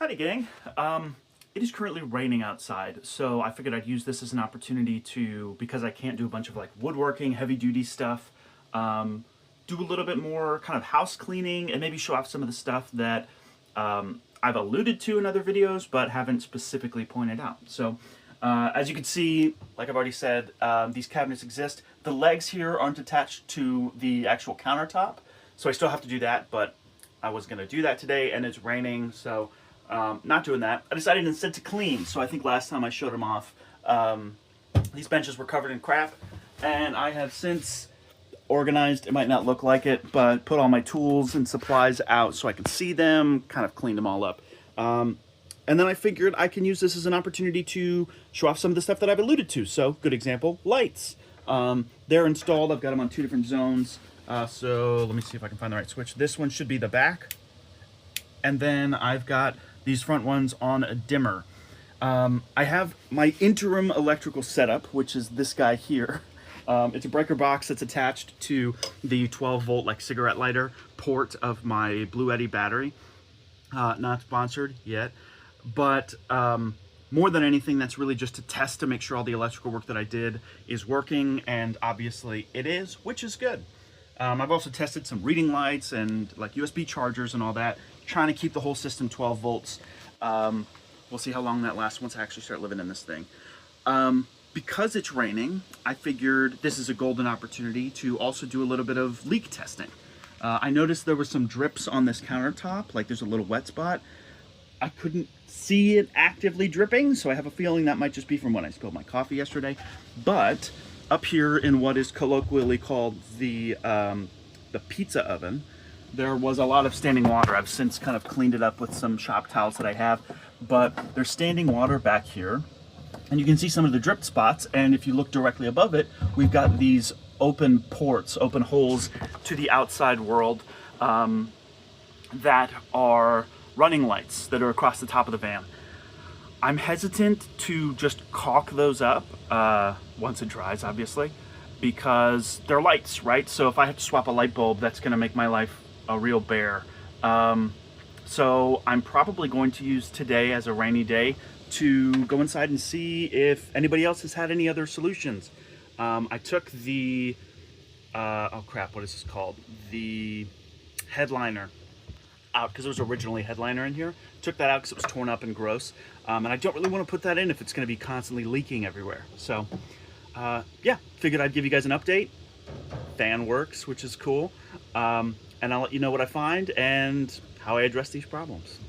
Howdy gang. It is currently raining outside, so I figured I'd use this as an opportunity to, because I can't do a bunch of like woodworking, heavy duty stuff, do a little bit more kind of house cleaning and maybe show off some of the stuff that I've alluded to in other videos but haven't specifically pointed out. So as you can see, like I've already said, these cabinets exist. The legs here aren't attached to the actual countertop, so I still have to do that, but I was going to do that today and it's raining, so not doing that. I decided instead to clean. So I think last time I showed them off, these benches were covered in crap, and I have since organized, it might not look like it, but put all my tools and supplies out so I can see them, kind of cleaned them all up. And then I figured I can use this as an opportunity to show off some of the stuff that I've alluded to. So, good example, lights. They're installed. I've got them on 2 different zones. So let me see if I can find the right switch. This one should be the back. And then I've got these front ones on a dimmer. I have my interim electrical setup, which is this guy here. It's a breaker box that's attached to the 12-volt like cigarette lighter port of my Bluetti battery. Not sponsored yet, but more than anything, that's really just to test to make sure all the electrical work that I did is working, and obviously it is, which is good. I've also tested some reading lights and like USB chargers and all that, trying to keep the whole system 12 volts. We'll see how long that lasts once I actually start living in this thing. Because it's raining, I figured this is a golden opportunity to also do a little bit of leak testing. I noticed there were some drips on this countertop, like there's a little wet spot. I couldn't see it actively dripping, so I have a feeling that might just be from when I spilled my coffee yesterday. But up here in what is colloquially called the pizza oven, there was a lot of standing water. I've since kind of cleaned it up with some shop towels that I have, but there's standing water back here, and you can see some of the drip spots, and if you look directly above it, we've got these open ports, open holes to the outside world that are running lights that are across the top of the van. I'm hesitant to just caulk those up once it dries, obviously, because they're lights, right? So if I have to swap a light bulb, that's going to make my life a real bear. So I'm probably going to use today as a rainy day to go inside and see if anybody else has had any other solutions. I took the, oh crap, what is this called? The headliner out because it was originally headliner in here. Took that out because it was torn up and gross. And I don't really want to put that in if it's going to be constantly leaking everywhere. So yeah, figured I'd give you guys an update. Fan works, which is cool. And I'll let you know what I find and how I address these problems.